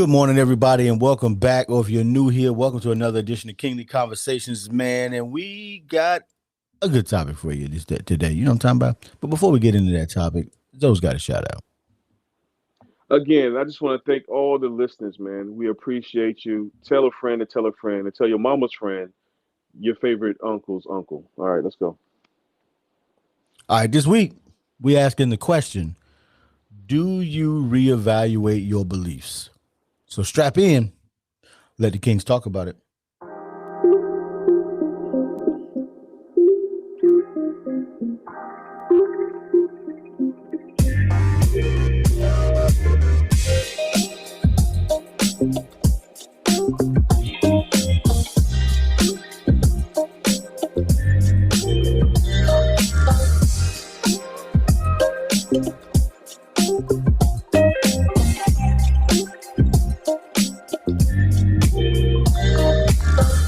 Good morning, everybody, and welcome back. Or if you're new here, welcome to another edition of Kingly Conversations, man. And we got a good topic for you today. You know what I'm talking about? But before we get into that topic, Zoe's got a shout out. Again, I just want to thank all the listeners, man. We appreciate you. Tell a friend to tell a friend and tell your mama's friend your favorite uncle's uncle. All right, let's go. All right, this week, we asking the question, do you reevaluate your beliefs? So strap in. Let the Kings talk about it.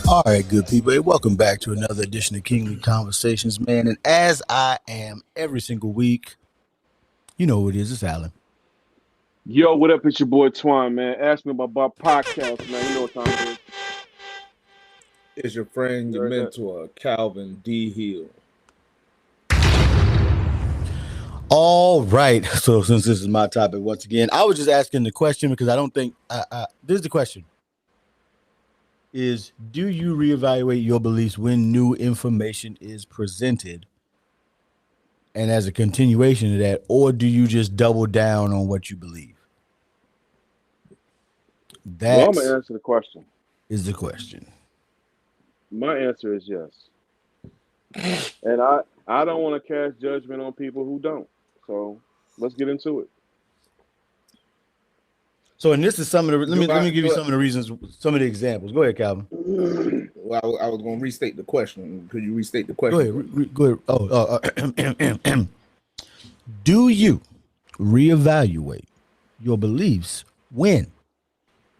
All right, good people. Hey, welcome back to another edition of Kingly Conversations, man. And as I am every single week, you know who it is. It's Alan. Yo, what up? It's your boy Twine, man. Ask me about podcast, man. You know what time it is. It's your friend, your mentor, Calvin D. Hill. All right. So since this is my topic once again, I was just asking the question because I don't think this is the question. Is do you reevaluate your beliefs when new information is presented? And as a continuation of that, or do you just double down on what you believe? Well, I'm gonna answer the question. Is the question. My answer is yes. And I don't want to cast judgment on people who don't. So let's get into it. So, and this is some of the. Let me give you some of the reasons, some of the examples. Go ahead, Calvin. Well, I was going to restate the question. Could you restate the question? Go ahead. Oh, do you reevaluate your beliefs when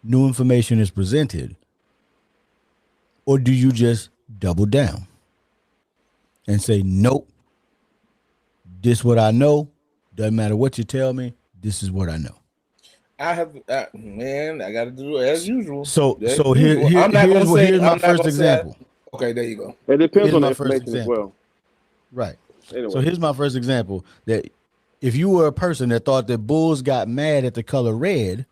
new information is presented, or do you just double down and say, "Nope, this is what I know. Doesn't matter what you tell me. This is what I know." I have, man. I got to do it as usual. So here's my first example. Okay, there you go. It depends on the information as well. Right. Anyway. So here's my first example. That if you were a person that thought that bulls got mad at the color red,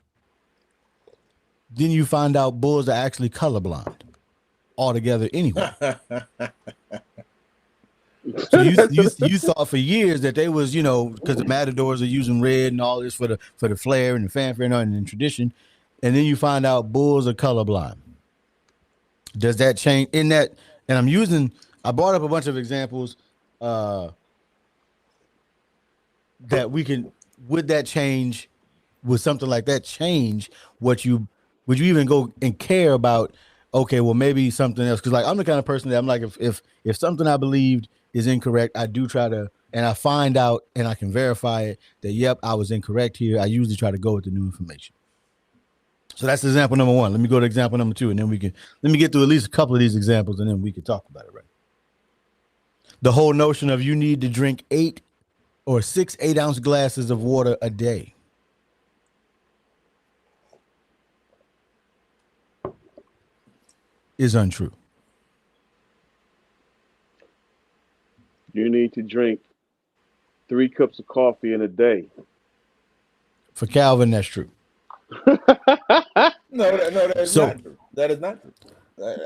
then you find out bulls are actually colorblind altogether anyway. So you thought for years that they was, because the matadors are using red and all this for the flair and the fanfare and the tradition, and then you find out bulls are colorblind. Does that change in that? And I brought up a bunch of examples that would that change, would something like that change would you even go and care about? Okay, well maybe something else, because like I'm the kind of person that I'm like if something I believed is incorrect, I do try to, and I find out and I can verify it that, yep, I was incorrect here. I usually try to go with the new information. So that's example number one. Let me go to example number two, and then let me get through at least a couple of these examples, and then we can talk about it, right? The whole notion of you need to drink 8 or 6 8-ounce glasses of water a day. Is untrue. You need to drink 3 cups of coffee in a day. For Calvin, that's true. No, that's not true. That is not true.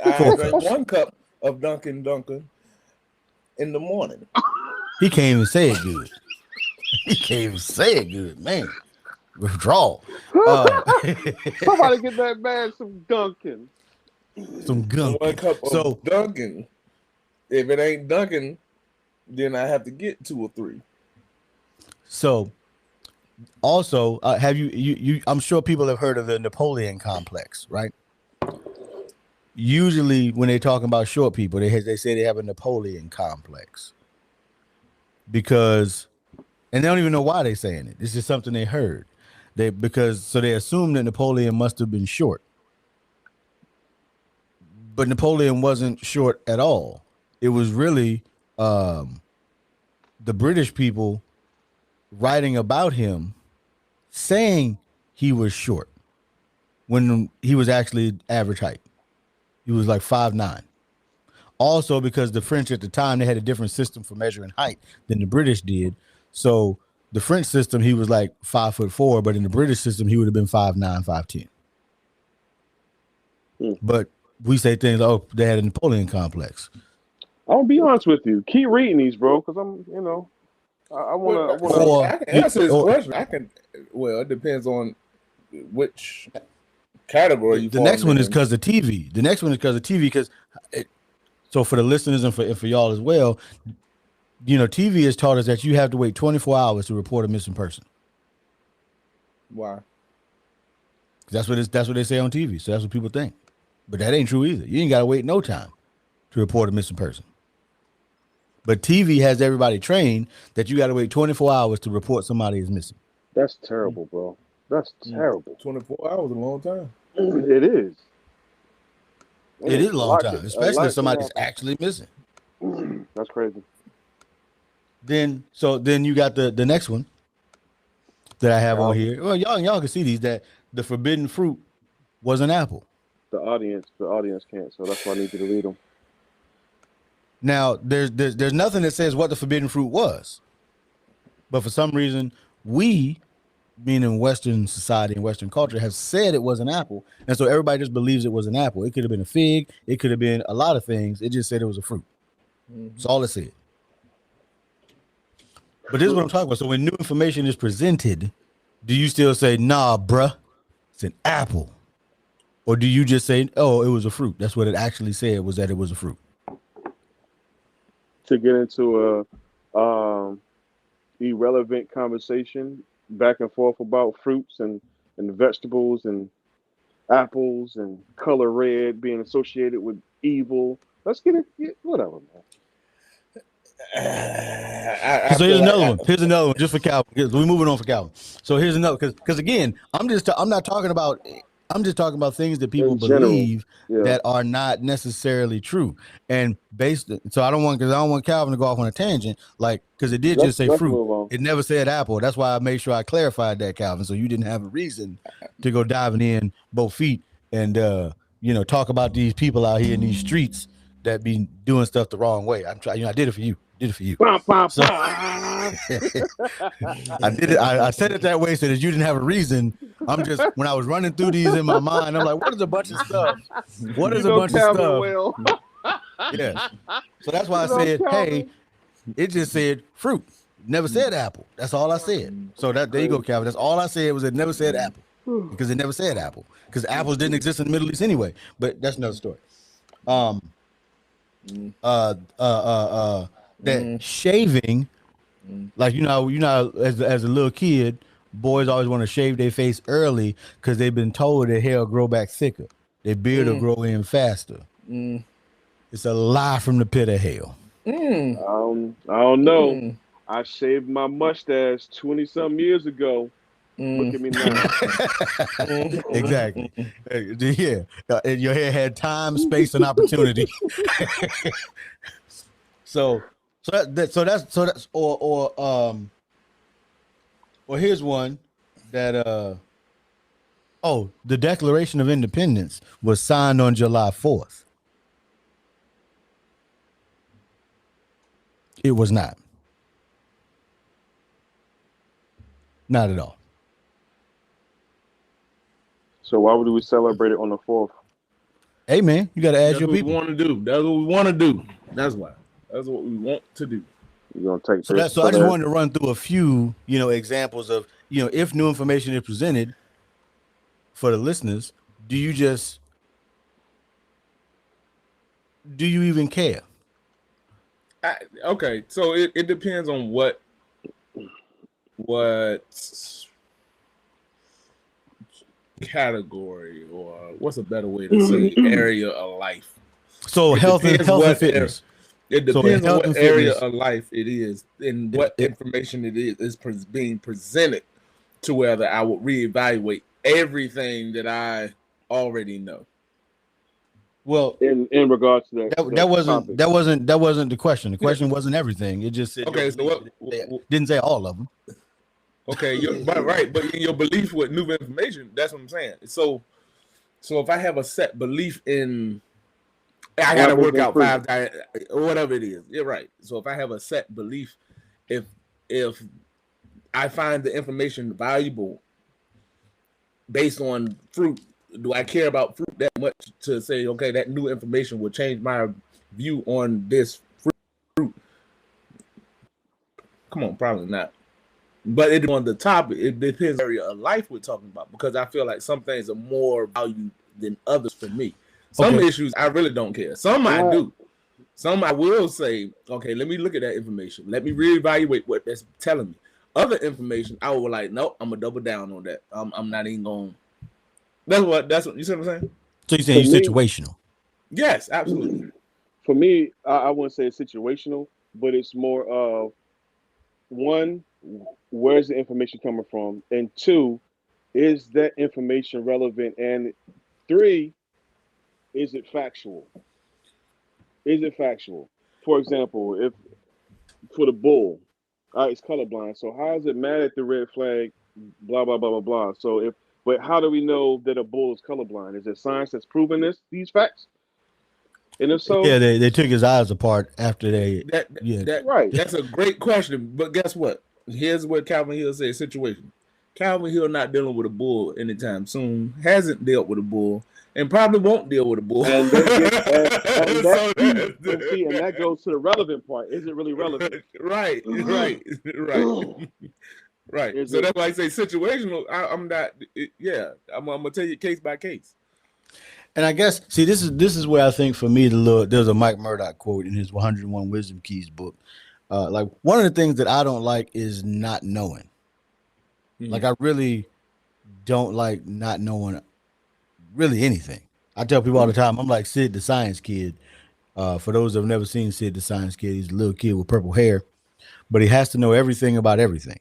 I drink 1 cup of Dunkin' in the morning. He can't even say it good. He can't even say it good, man. Withdrawal. Somebody get that man some Dunkin'. Some gunk. 1 cup of Dunkin'. If it ain't Dunkin', then I have to get 2 or 3. So, also, have you? I'm sure people have heard of the Napoleon complex, right? Usually, when they're talking about short people, they say they have a Napoleon complex because, and they don't even know why they're saying it. It's just something they heard. They assume that Napoleon must have been short, but Napoleon wasn't short at all. It was really the British people writing about him saying he was short. when he was actually average height. He was like 5'9". Also, because the French at the time, they had a different system for measuring height than the British did. So the French system, he was like 5'4", but in the British system, he would have been 5'9", 5'10". But we say things, oh, they had a Napoleon complex. I'll be honest with you. Keep reading these, bro, because I'm, I want to. I can answer his question. Well, it depends on which category you. The next one is because of TV. The next one is because of TV. So for the listeners and for y'all as well, TV has taught us that you have to wait 24 hours to report a missing person. Why? That's what they say on TV. So that's what people think. But that ain't true either. You ain't got to wait no time to report a missing person. But TV has everybody trained that you got to wait 24 hours to report somebody is missing. That's terrible, bro. That's terrible. 24 hours is a long time. It is. It is a long time, especially if somebody's actually missing. That's crazy. Then you got the next one that I have on here. Well, y'all can see these, that the forbidden fruit was an apple. The audience can't, so that's why I need you to read them. Now, there's nothing that says what the forbidden fruit was, but for some reason, we, being in Western society and Western culture, have said it was an apple, and so everybody just believes it was an apple. It could have been a fig. It could have been a lot of things. It just said it was a fruit. That's all it said. But this is what I'm talking about. So when new information is presented, do you still say, nah, bruh, it's an apple? Or do you just say, oh, it was a fruit? That's what it actually said, was that it was a fruit. To get into a irrelevant conversation back and forth about fruits and vegetables and apples and color red being associated with evil. Let's get it, whatever, man. So here's another one just for Calvin. We're moving on for Calvin. So here's another, because again, I'm just talking about things that people believe that are not necessarily true, and so I don't want Calvin to go off on a tangent, because it did just say fruit. It never said apple. That's why I made sure I clarified that, Calvin, so you didn't have a reason to go diving in both feet and talk about these people out here in these streets that be doing stuff the wrong way. I'm trying. I did it for you. So, I did it. I said it that way so that you didn't have a reason. When I was running through these in my mind, I'm like, what is a bunch of stuff? What is a bunch of stuff? Yes. So that's why I said, hey, it just said fruit. Never said apple. That's all I said. So there you go, Calvin. That's all I said was it never said apple. Because it never said apple. Because apples didn't exist in the Middle East anyway. But that's another story. That shaving, as a little kid, boys always want to shave their face early because they've been told their hair will grow back thicker, their beard will grow in faster. It's a lie from the pit of hell. I don't know. I shaved my mustache 20-some years ago. Look at me now. Exactly. Yeah. Your hair had time, space, and opportunity. So that's here's one that the Declaration of Independence was signed on July 4th. It was not. Not at all. So why would we celebrate it on the 4th? Hey man, you got to ask your people. That's what we want to do. That's why. That's what we want to do. You're gonna take so I just wanted to run through a few, examples of, if new information is presented for the listeners, do you even care? Okay, so it depends on what category, or what's a better way to say area of life. So health and fitness. It depends on what area of life it is and what information it is being presented, to whether I would reevaluate everything that I already know. Well, in regards to that wasn't the question. The question wasn't everything. It just said didn't say all of them. Okay, but in your belief with new information, that's what I'm saying. So So if I have a set belief in, I gotta work out 5 diet or whatever it is. You're right. So if I have a set belief, if I find the information valuable based on fruit, do I care about fruit that much to say, okay, that new information will change my view on this fruit? Come on, probably not. But it on the topic, it depends on the area of life we're talking about, because I feel like some things are more valued than others for me. Some issues I really don't care. Some I do. Some I will say, okay, let me look at that information. Let me reevaluate what that's telling me. Other information, I will like, nope, I'm gonna double down on that. I'm not even going. That's what you see what I'm saying? So you're saying you're situational? Yes, absolutely. For me, I wouldn't say it's situational, but it's more of one, where's the information coming from? And two, is that information relevant? And three, is it factual? Is it factual? For example, if for the bull, it's colorblind. So how does it matter if the red flag, blah, blah, blah, blah, blah. So but how do we know that a bull is colorblind? Is there science that's proven these facts? And if so, yeah, they took his eyes apart after right. That's a great question. But guess what? Here's what Calvin Hill said: situation. Calvin Hill not dealing with a bull anytime soon. Hasn't dealt with a bull, and probably won't deal with a bull. And that goes to the relevant part. Is it really relevant? Right. Right. So that's why I say situational. I'm not. I'm gonna tell you case by case. And I guess, see, this is where I think for me there's a Mike Murdoch quote in his 101 Wisdom Keys book. Like, one of the things that I don't like is not knowing. Like, I really don't like not knowing really anything. I tell people all the time, I'm like Sid the Science Kid. For those who have never seen Sid the Science Kid, he's a little kid with purple hair, but he has to know everything about everything.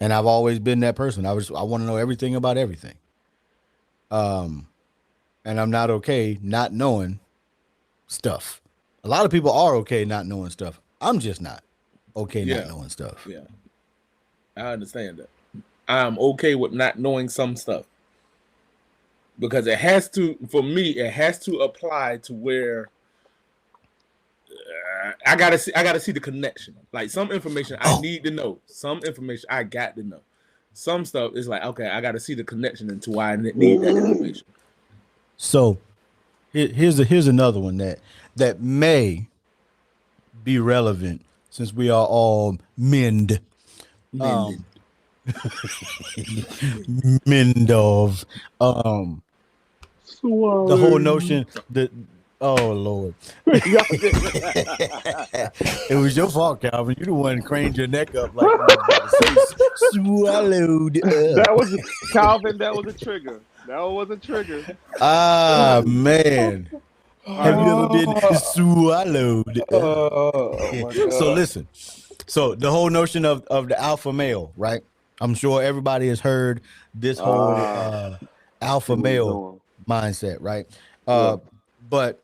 And I've always been that person. I want to know everything about everything. And I'm not okay not knowing stuff. A lot of people are okay not knowing stuff. I'm just not okay not knowing stuff. Yeah, I understand that. I'm okay with not knowing some stuff, because it has to, for me, it has to apply to where I gotta see the connection. Like, some information I need to know, some information I got to know. Some stuff is like, okay, I got to see the connection into why I need that information. So here's another one that may be relevant, since we are all mend. Mend of the whole notion that, oh Lord. It was your fault, Calvin. You the one who craned your neck up like swallowed up. That was Calvin. That was a trigger. That was a trigger. Ah, man. Have you ever been swallowed up? So listen. So the whole notion of the alpha male, right? I'm sure everybody has heard this whole alpha male mindset, right? But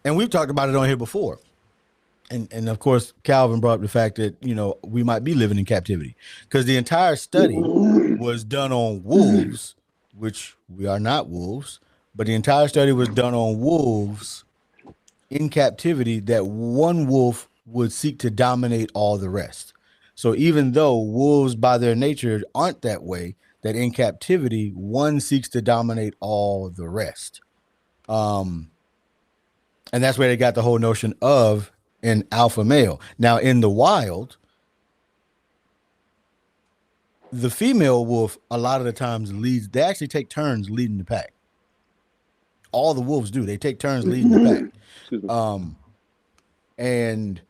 and we've talked about it on here before. And of course, Calvin brought up the fact that, we might be living in captivity, because the entire study was done on wolves, which we are not wolves, but the entire study was done on wolves in captivity, that one wolf would seek to dominate all the rest. So even though wolves by their nature aren't that way, that in captivity, one seeks to dominate all the rest. And that's where they got the whole notion of an alpha male. Now, in the wild, the female wolf a lot of the times leads. They actually take turns leading the pack. All the wolves do. They take turns leading the pack. And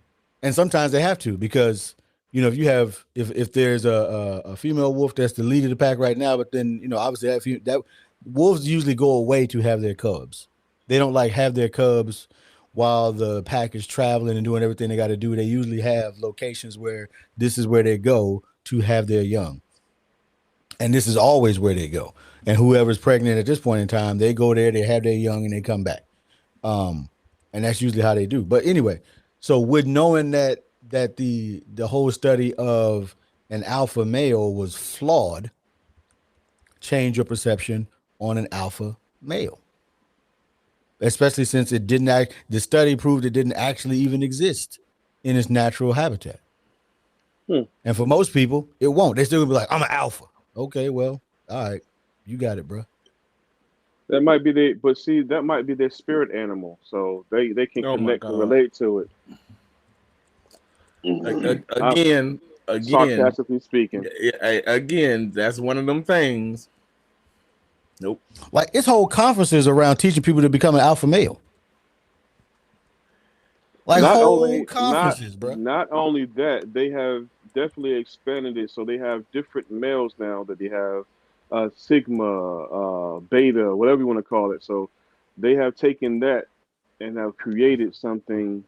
sometimes they have to, because if there's a female wolf that's the lead of the pack right now, but then obviously that wolves usually go away to have their cubs. They don't like have their cubs while the pack is traveling and doing everything they got to do. They usually have locations where this is where they go to have their young. And this is always where they go. And whoever's pregnant at this point in time, they go there, they have their young, and they come back. And that's usually how they do. But anyway, so with knowing that the whole study of an alpha male was flawed, change your perception on an alpha male, especially since the study proved it didn't actually even exist in its natural habitat. And for most people, it won't. They still gonna be like, I'm an alpha. Okay, well, all right, you got it, bro. That might be that might be their spirit animal, so they can connect and relate to it. Again, sarcastically speaking. Again, that's one of them things. Nope. Like it's whole conferences around teaching people to become an alpha male. Like conferences, bro. Not only that, they have definitely expanded it, so they have different males now that they have sigma, beta, whatever you want to call it. So they have taken that and have created something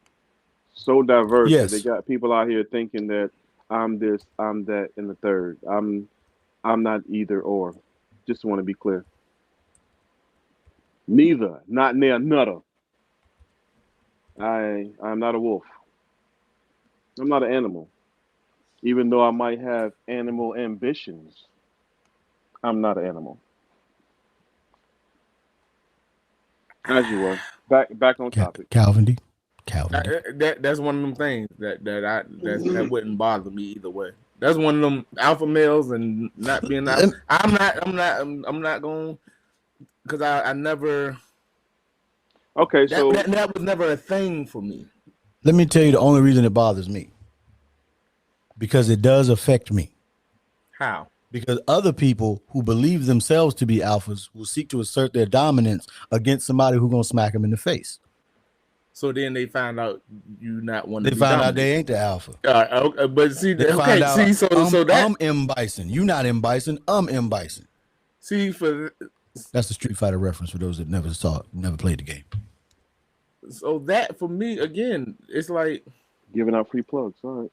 so diverse that they got people out here thinking that I'm this, I'm that, and the third. I'm not either or. Just want to be clear. Neither, not near nutter. I'm not a wolf. I'm not an animal. Even though I might have animal ambitions, I'm not an animal. As you were. Back on topic. Calvin D. That's one of them things that wouldn't bother me either way. That's one of them alpha males and not being alpha. I'm not going because I never. Okay, so that was never a thing for me. Let me tell you the only reason it bothers me. Because it does affect me. How? Because other people who believe themselves to be alphas will seek to assert their dominance against somebody who's gonna smack them in the face. So then they find out you not one. They find out they ain't the alpha. Okay, but see, so that I'm M Bison. You not M Bison. I'm M Bison. See, that's the Street Fighter reference for those that never played the game. So that for me again, it's like giving out free plugs. All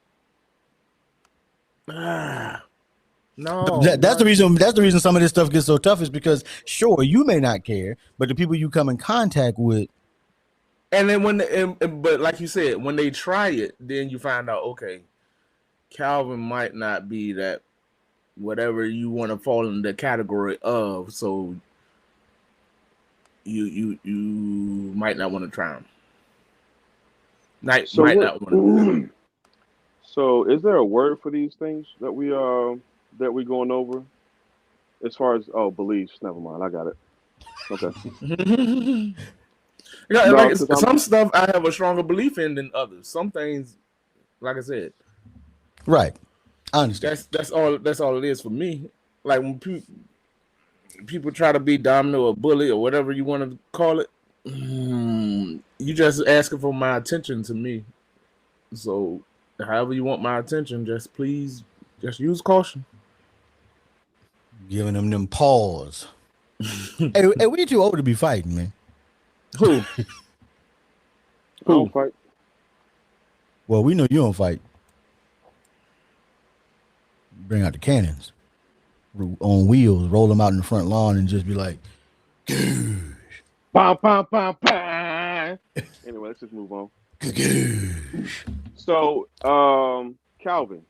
right. No, that's the reason. That's the reason some of this stuff gets so tough is because sure you may not care, but the people you come in contact with. And then but like you said, when they try it, then you find out, okay, Calvin might not be that whatever you want to fall in the category of. So you might not want to try them. Might not want to. So is there a word for these things that we going over? As far as beliefs, never mind. I got it. Okay. Yeah, no, like some stuff I have a stronger belief in than others. Some things, like I said, right. I understand. That's all it is for me. Like when people try to be dominant or bully or whatever you want to call it, you just asking for my attention to me. So however you want my attention, please use caution. Giving them paws. hey, we too old to be fighting, man. Who? Who fight? Well, we know you don't fight. Bring out the cannons on wheels, roll them out in the front lawn, and just be like, "Goosh." Bam, bam, bam, bam. Anyway, let's just move on. So, Calvin.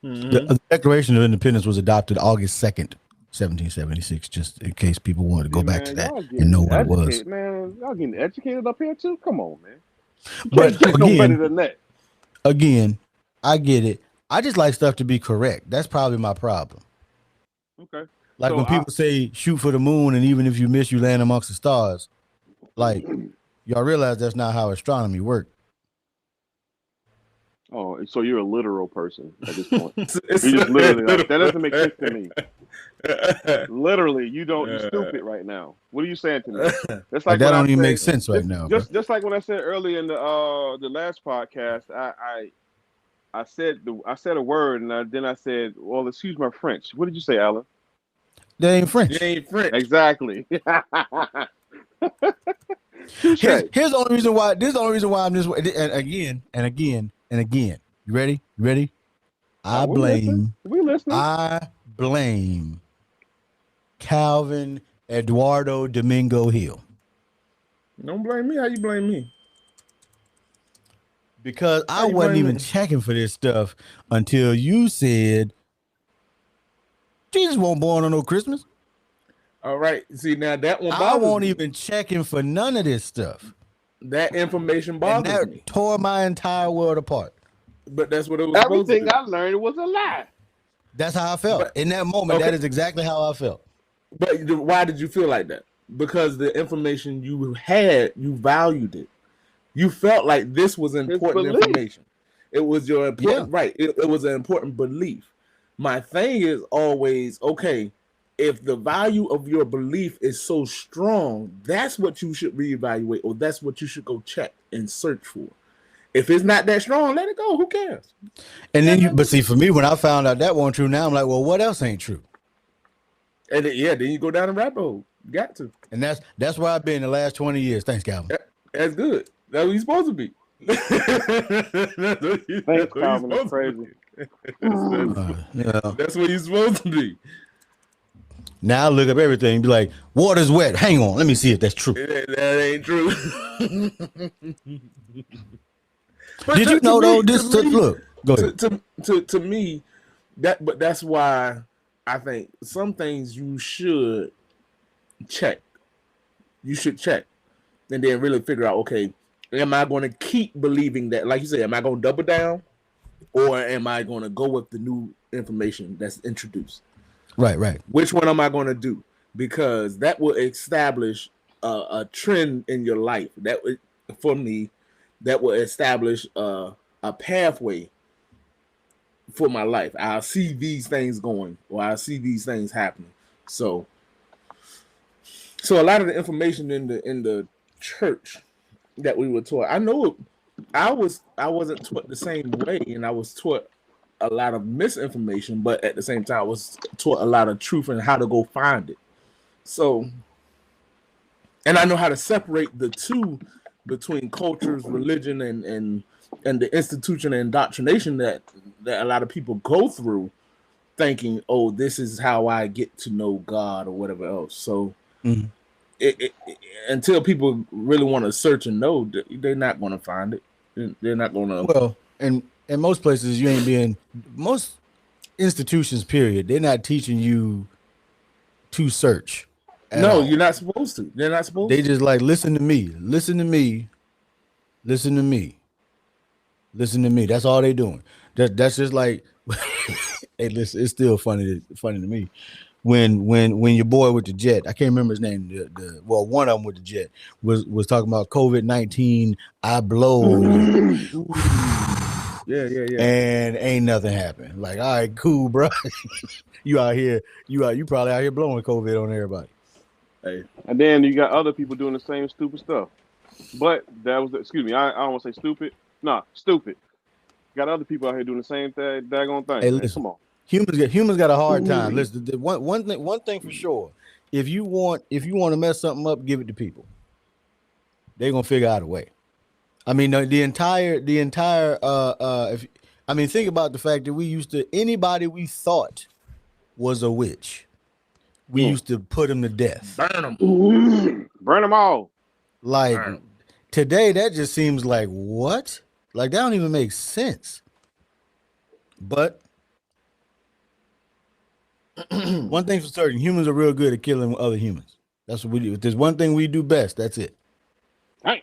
The Declaration of Independence was adopted August 2nd, 1776, just in case people wanted to go back to that and know what it was. Man, y'all getting educated up here too? Come on, man. But get no better than that. Again, I get it. I just like stuff to be correct. That's probably my problem. Okay. Like when people say shoot for the moon, and even if you miss, you land amongst the stars. Like, y'all realize that's not how astronomy works. Oh, so you're a literal person at this point. You're just literally like, that doesn't make sense to me. Literally, you're stupid right now. What are you saying to me? That's like that don't even make sense right now. Just like when I said earlier in the last podcast, I said a word and then I said, well, excuse my French. What did you say, Alan? They ain't French. They ain't French. Exactly. Here's the only reason why. This is the only reason why I'm this way. And again. You ready? I blame Calvin Eduardo Domingo Hill. Don't blame me. How you blame me? Because I wasn't even checking for this stuff until you said Jesus wasn't born on no Christmas. All right. See, now that one I bothers won't me. even check in for none of this stuff. That information And bothers that me. tore my entire world apart. But that's what it was supposed to Everything do. I learned was a lie. That's how I felt. But- In that moment, okay. that is exactly how I felt. But why did you feel like that? Because the information you had, you valued it. You felt like this was important belief. information. It was your important, right. It was an important belief. My thing is always, okay, if the value of your belief is so strong, that's what you should reevaluate, or that's what you should go check and search for. If it's not that strong, let it go. Who cares? And then but see, for me, when I found out that wasn't true, now I'm like, well, what else ain't true? And then you go down the rabbit hole. You got to. And that's where I've been the last 20 years. Thanks, Calvin. That's good. That's what you're supposed to be. Thanks, Calvin. That's crazy. That's what you're supposed to be. Now I look up everything and be like, water's wet. Hang on. Let me see if that's true. That ain't true. Did you know, though, look, go ahead. To me, but that's why I think some things you should check. You should check and then really figure out, okay, am I going to keep believing that? Like you said, am I going to double down, or am I going to go with the new information that's introduced? Right. Which one am I going to do? Because that will establish a trend in your life. That would, for me, that will establish a pathway for my life. I'll see these things going, or I'll see these things happening. So a lot of the information in the church that we were taught, I know I wasn't taught the same way, and I was taught a lot of misinformation, but at the same time I was taught a lot of truth and how to go find it. So, and I know how to separate the two between cultures, religion, and the institution and indoctrination that a lot of people go through, thinking, oh, this is how I get to know God or whatever else. So until people really want to search and know, they're not going to find it. They're not going to. Well, and in most places, you ain't being, most institutions, period, they're not teaching you to search. No, all. You're not supposed to. They're not supposed They to. just like, listen to me. That's all they doing. That's just like, hey, listen, it's still funny to me. When your boy with the jet, I can't remember his name. One of them with the jet was talking about COVID-19. I blow. Yeah. And ain't nothing happened. Like, all right, cool, bro. You probably out here blowing COVID on everybody. Hey. And then you got other people doing the same stupid stuff. But I don't want to say stupid. Nah, stupid. Got other people out here doing the same daggone thing. Hey, listen, come on. Humans got a hard time. Listen, one thing for sure. If you want to mess something up, give it to people. They're gonna figure out a way. I mean, the entire think about the fact that anybody we thought was a witch, we used to put them to death. Burn them all. Like today, that just seems like what? Like that don't even make sense. But one thing for certain, humans are real good at killing other humans. That's what we do. If there's one thing we do best, that's it. Right.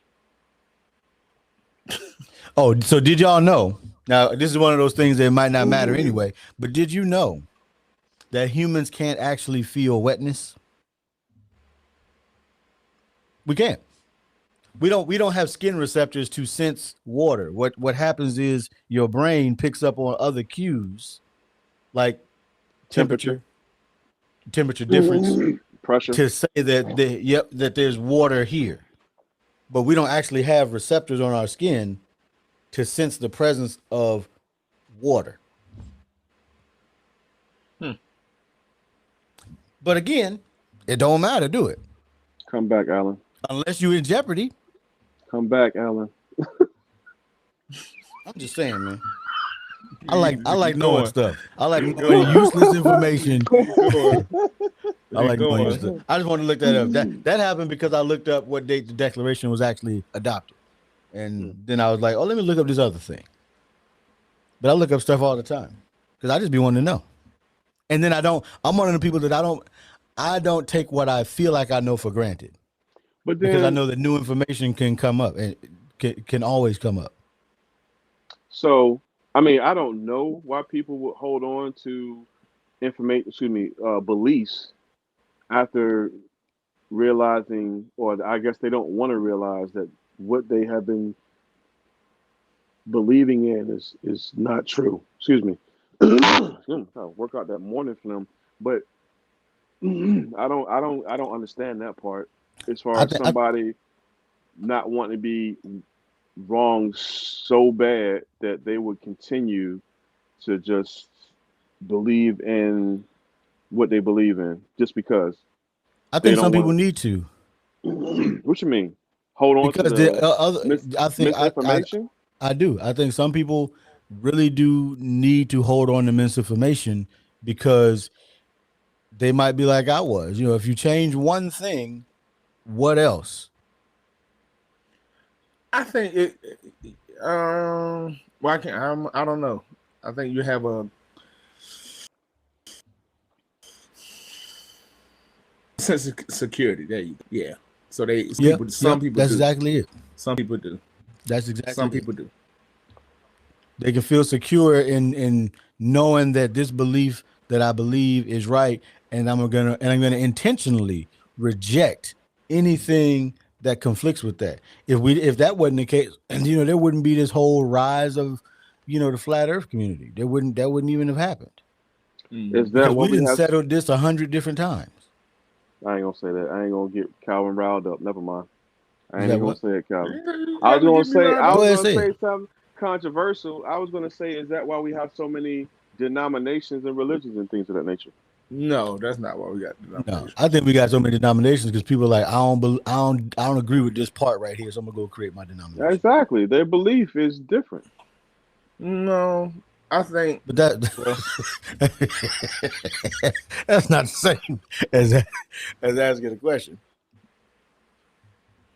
Oh, so did y'all know? Now, this is one of those things that might not matter anyway, but did you know that humans can't actually feel wetness? We can't. We don't have skin receptors to sense water. What happens is your brain picks up on other cues like temperature difference, pressure, to say that there's water here. But we don't actually have receptors on our skin to sense the presence of water. But again, it don't matter, do it? Come back, Alan. Unless you're in jeopardy. Come back, Alan. I'm just saying, man. I like knowing stuff. I like knowing useless information. I like knowing stuff. I just want to look that up. That happened because I looked up what date the Declaration was actually adopted. And then I was like, oh, let me look up this other thing. But I look up stuff all the time because I just be wanting to know. And then I'm one of the people that I don't take what I feel like I know for granted, But because I then, know that new information can come up and can always come up. so I mean, I don't know why people would hold on to information, beliefs after realizing, or I guess they don't want to realize that what they have been believing in is not true. Excuse me. I'll work out that morning for them, but I don't understand that part as far I as think somebody not wanting to be wrong so bad that they would continue to just believe in what they believe in just because I they think don't some people want need to, to. What you mean? Hold on to because the the other. I think misinformation? I do. I think some people really do need to hold on to misinformation, because they might be like I was. If you change one thing, what else? I think it. Well, I can't. I don't know. I think you have a sense of security. There you go. Yeah. So some people That's do. exactly it. Some people do. That's exactly Some it. people do. They can feel secure in knowing that this belief that I believe is right, and I'm gonna intentionally reject anything that conflicts with that. If that wasn't the case, and there wouldn't be this whole rise of the flat Earth community. That wouldn't even have happened, Is Mm-hmm. that because why we we didn't have? settle this 100 different times. I ain't gonna say that. I ain't gonna get Calvin riled up. Never mind. I Is ain't that even gonna what? say it, Calvin. You I was got to gonna get me say riled I Go up. was ahead, gonna say it. say something controversial. I was gonna say, is that why we have so many denominations and religions and things of that nature? No, that's not why we got No, denominations. I think we got so many denominations because people are like, I don't agree with this part right here, so I'm gonna go create my denomination. Exactly. Their belief is different. No, I think. But that Well, that's not the same as as asking a question,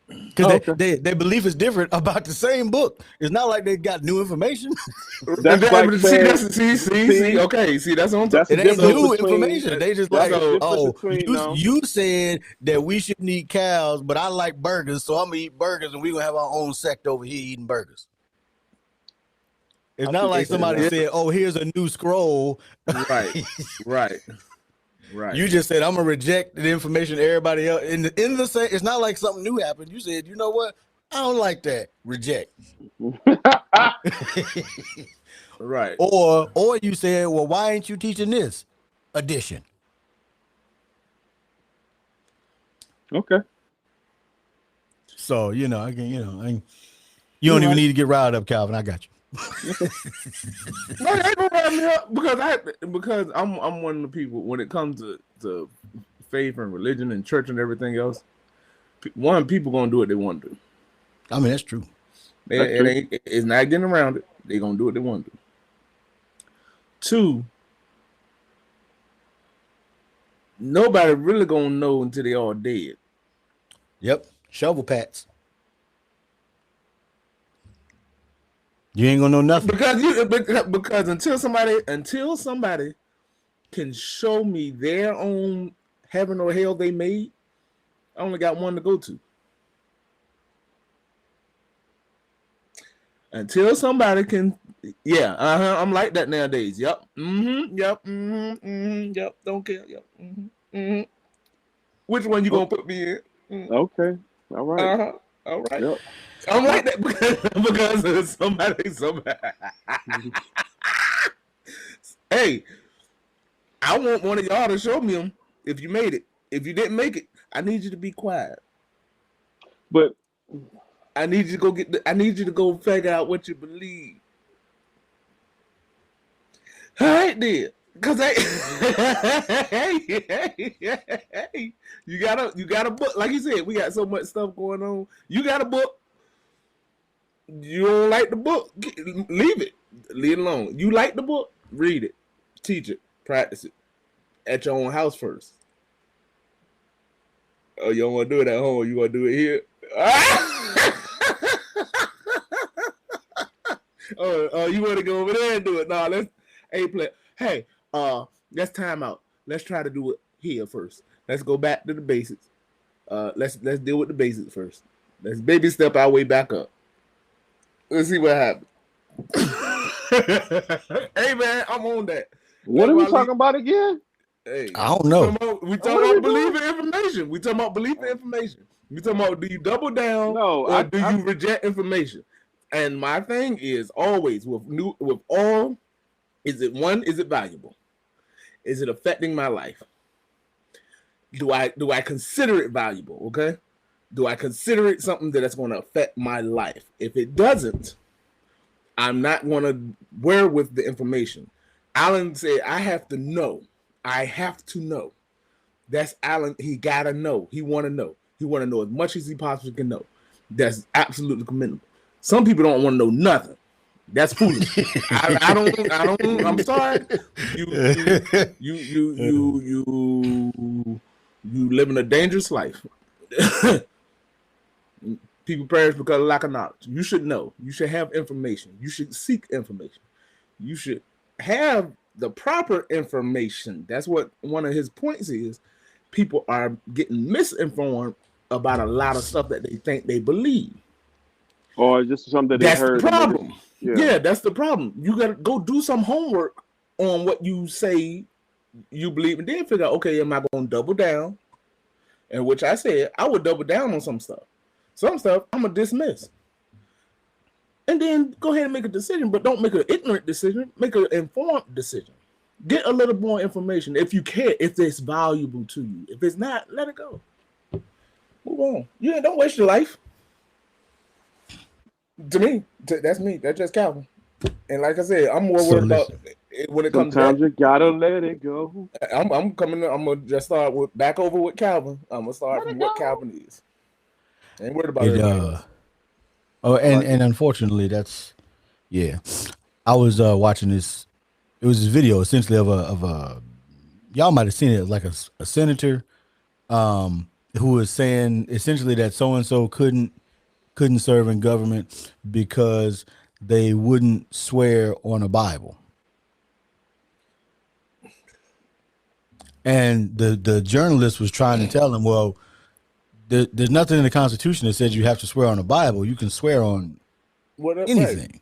because Oh, they, okay. they their belief is different about the same book. It's not like they got new information. That's like see, saying, see. see, Okay, see, that's on top. that's the It ain't difference So, new between information. They just that's like, the so difference oh, between no. you said that we shouldn't eat cows, but I like burgers, so I'm gonna eat burgers, and we gonna have our own sect over here eating burgers. It's I see not what you're like it's a saying somebody now. said, "Oh, here's a new scroll." right, right, right. You just said I'm gonna reject the information everybody else in the same. It's not like something new happened. You said, you know what? I don't like that. Reject. Right. or you said, well, why ain't you teaching this? Addition. Okay. So I can you You're don't even right. need to get riled up, Calvin. I got you. Okay. No, they don't wrap me up because I'm one of the people when it comes to faith and religion and church and everything else. One, people gonna do what they want to do. I mean, that's true. That's true. It's not getting around it. They gonna do what they want to do. Two, nobody really gonna know until they all dead. Yep. Shovel pats. You ain't gonna know nothing. Because until somebody can show me their own heaven or hell they made, I only got one to go to. Until somebody can, yeah, I'm like that nowadays. Yep, yep. Don't care. Yep. Which one you Oh, gonna put me in? okay. All right. All right. Yep. I'm like Yep. that because of somebody. Hey, I want one of y'all to show me them if you made it. If you didn't make it, I need you to be quiet. But I need you to go I need you to go figure out what you believe. All right, then. Cause hey, you got a book. Like you said, we got so much stuff going on. You got a book. You don't like the book, leave it. Leave it alone. You like the book, read it, teach it, practice it at your own house first. Oh, you don't want to do it at home. You want to do it here. Oh, you want to go over there and do it? No, let's play. Hey, let's time out. Let's try to do it here first. Let's go back to the basics. Let's deal with the basics first. Let's baby step our way back up. Let's see what happens. Hey man, I'm on that. What are we talking about again? Hey, I don't know. We talking about believing information. We talking about believing information. We talking about, do you double down or do you reject information? And my thing is always with all, is it valuable? Is it affecting my life? Do I consider it valuable? Okay. Do I consider it something that's going to affect my life? If it doesn't, I'm not going to wear with the information. Alan said, I have to know. That's Alan. He got to know. He want to know. He want to know as much as he possibly can know. That's absolutely commendable. Some people don't want to know nothing. That's foolish. I don't. I'm sorry. You living a dangerous life. People perish because of lack of knowledge. You should know. You should have information. You should seek information. You should have the proper information. That's what one of his points is. People are getting misinformed about a lot of stuff that they think they believe. Or just something they heard. That's the problem. Yeah, that's the problem. You got to go do some homework on what you say you believe, and then figure out, okay, am I going to double down? And which I said, I would double down on some stuff. Some stuff I'm going to dismiss. And then go ahead and make a decision, but don't make an ignorant decision. Make an informed decision. Get a little more information if you care, if it's valuable to you. If it's not, let it go. Move on. Yeah, don't waste your life. To me, that's me. That's just Calvin. And like I said, I'm more worried about when it comes to sometimes you gotta let it go. I'm coming. I'm gonna just start back over with Calvin. I'm gonna start from what Calvin is. Ain't worried about it. And unfortunately, that's I was watching this. It was this video essentially of a y'all might have seen it, like a senator who was saying essentially that so and so couldn't serve in government because they wouldn't swear on a Bible. And the journalist was trying to tell him, well, there's nothing in the Constitution that says you have to swear on a Bible. You can swear on anything.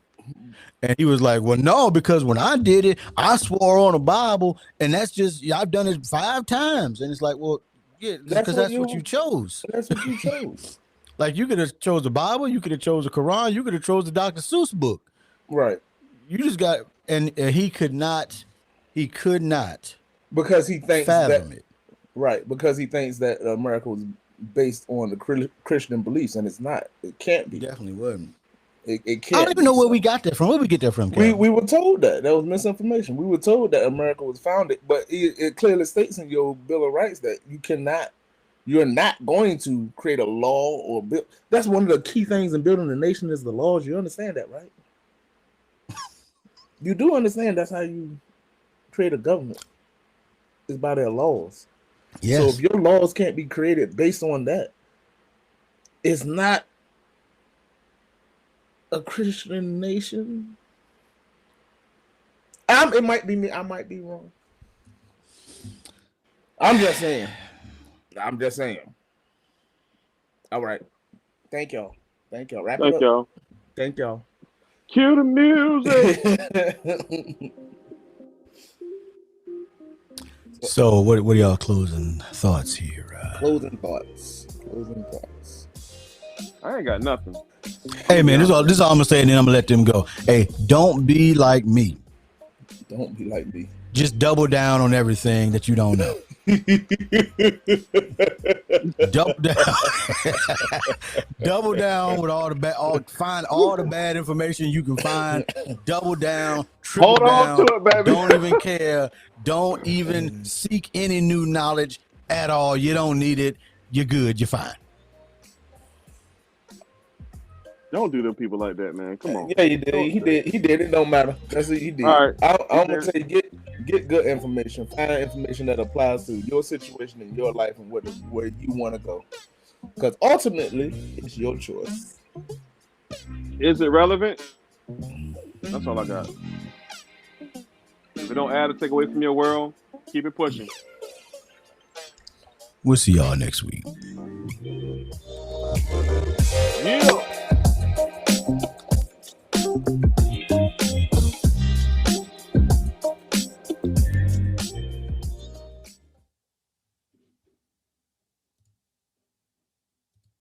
And he was like, well, no, because when I did it, I swore on a Bible, and that's just, I've done it 5 times. And it's like, well, yeah, because that's what you chose. That's what you chose. Like, you could have chose the Bible, you could have chose the Quran, you could have chose the Dr. Seuss book. Right. You just got, and he could not because he thinks fathom it. Right, because he thinks that America was based on the Christian beliefs, and it's not. It can't be. It definitely wasn't. It can't. I don't even know where we got that from. Where we get that from? We were told that was misinformation. We were told that America was founded, but it clearly states in your Bill of Rights that you're not going to create a law or build. That's one of the key things in building a nation is the laws. You understand that, right? You do understand that's how you create a government. It's by their laws. Yes. So if your laws can't be created based on that, it's not a Christian nation. It might be me. I might be wrong. I'm just saying. All right. Thank y'all. Wrap it up. Thank y'all. Cue the music. So what are y'all closing thoughts here? Closing thoughts. I ain't got nothing. Hey man, this is all I'm gonna say, and then I'm gonna let them go. Hey, don't be like me. Don't be like me. Just double down on everything that you don't know. Double down. Double down with all the bad. Find all the bad information you can find. Double down. Hold on down, to it, baby. Don't even care. Don't even seek any new knowledge at all. You don't need it. You're good. You're fine. Don't do them people like that, man. Come on. Yeah, he did. He did. It don't matter. That's what he did. All right. I'm gonna say get good information. Find information that applies to your situation in your life and where you want to go. Because ultimately, it's your choice. Is it relevant? That's all I got. If it don't add or take away from your world, keep it pushing. We'll see y'all next week. Yeah.